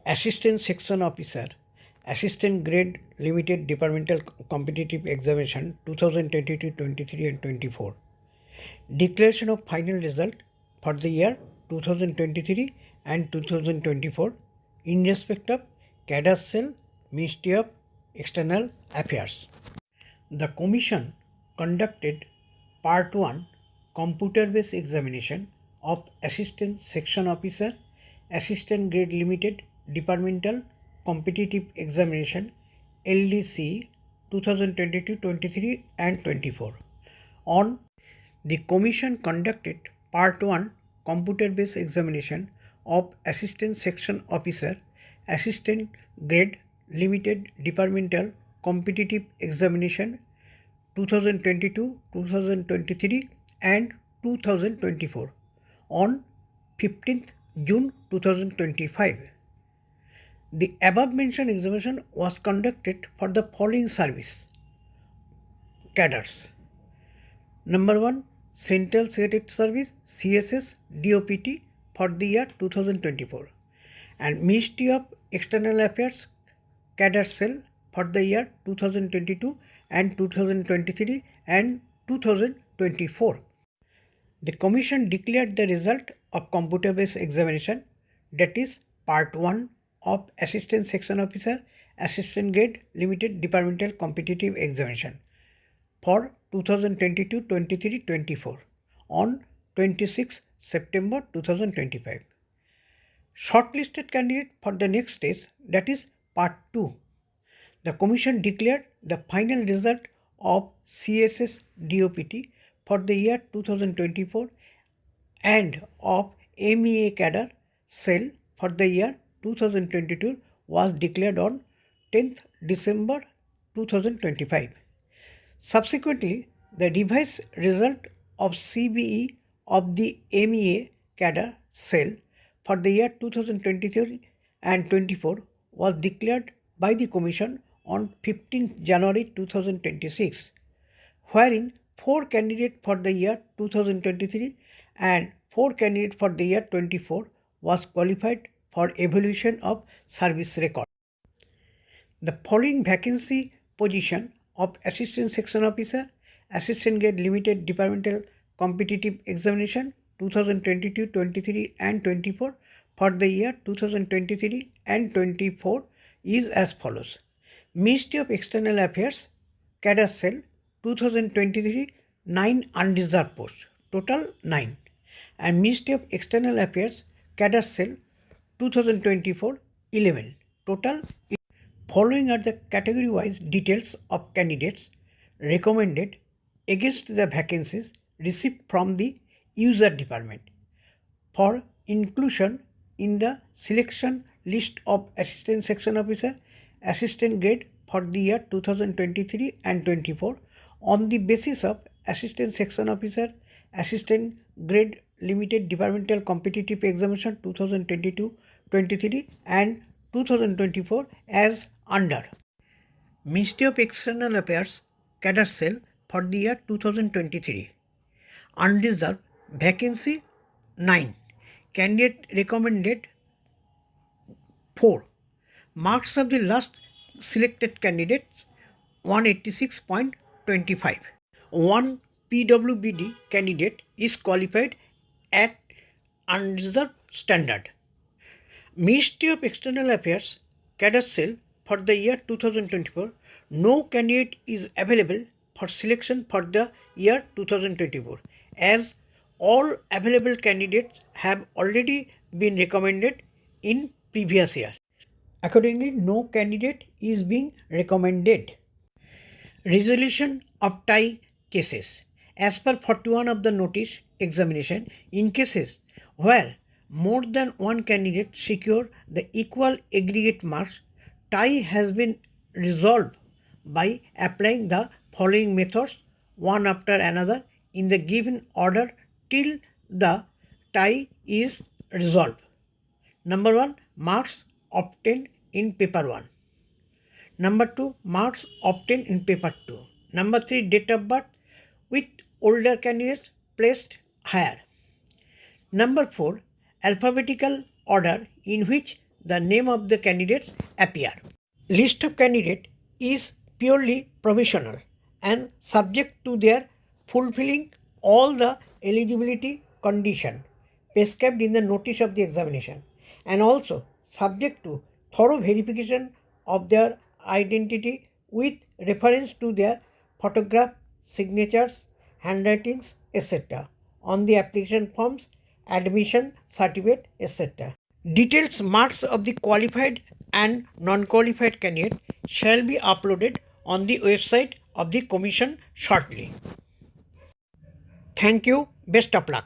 Assistant Section Officer, Assistant Grade Limited Departmental Competitive Examination 2022-23 and 24. Declaration of final result for the year 2023 and 2024 in respect of Cadre Cell, Ministry of External Affairs. The Commission conducted Part 1 computer-based examination of Assistant Section Officer, Assistant Grade Limited Departmental Competitive Examination LDC 2022-23 and 24. The Commission conducted Part 1 computer-based examination of Assistant Section Officer, Assistant Grade Limited Departmental Competitive Examination 2022, 2023 and 2024 on 15th June 2025. The above mentioned examination was conducted for the following service cadres. Number 1, Central Secretariat Service CSS DOPT for the year 2024 and Ministry of External Affairs Cadre Cell for the year 2022 and 2023 and 2024. The Commission declared the result of computer-based examination, that is Part 1 of Assistant Section Officer, Assistant Grade Limited Departmental Competitive Examination for 2022-23-24 on 26 September 2025. Shortlisted candidate for the next stage, that is Part 2. The Commission declared the final result of CSS DOPT for the year 2024 and of MEA Cadre Cell for the year 2022 was declared on 10th December 2025. Subsequently, the revised result of CBE of the MEA Cadre Cell for the year 2023 and 24 was declared by the Commission on 15th January 2026, wherein 4 candidates for the year 2023 and 4 candidates for the year 24 was qualified for evaluation of service record. The following vacancy position of Assistant Section Officer, Assistant Grade Limited Departmental Competitive Examination 2022-23 and 24 for the year 2023 and 24 is as follows. Ministry of External Affairs Cadre Cell 2023 9 unreserved posts, total 9, and Ministry of External Affairs Cadre Cell 2024 11, total. Following are the category-wise details of candidates recommended against the vacancies received from the user department for inclusion in the selection list of Assistant Section Officer, Assistant Grade for the year 2023 and 24 on the basis of Assistant Section Officer, Assistant Grade Limited Departmental Competitive Examination 2022-23 and 2024 as under. Ministry of External Affairs Cadre Cell for the year 2023. Unreserved vacancy 9. Candidate recommended 4. Marks of the last selected candidates 186.25. 1 PWBD candidate is qualified at unreserved standard. Ministry of External Affairs Cadre Cell for the year 2024, no candidate is available for selection for the year 2024 as all available candidates have already been recommended in previous year. Accordingly, no candidate is being recommended. Resolution of tie cases. As per 41 of the notice examination, in cases where more than one candidate secure the equal aggregate marks, tie has been resolved by applying the following methods one after another in the given order till the tie is resolved. Number 1, marks obtained in paper 1. Number 2, marks obtained in paper 2. Number 3, date of birth with older candidates placed higher. Number 4, alphabetical order in which the name of the candidates appear. List of candidate is purely provisional and subject to their fulfilling all the eligibility condition prescribed in the notice of the examination, and also subject to thorough verification of their identity with reference to their photograph, signatures, handwritings, etc. on the application forms, admission certificate, etc. Details marks of the qualified and non-qualified candidate shall be uploaded on the website of the Commission shortly. Thank you. Best of luck.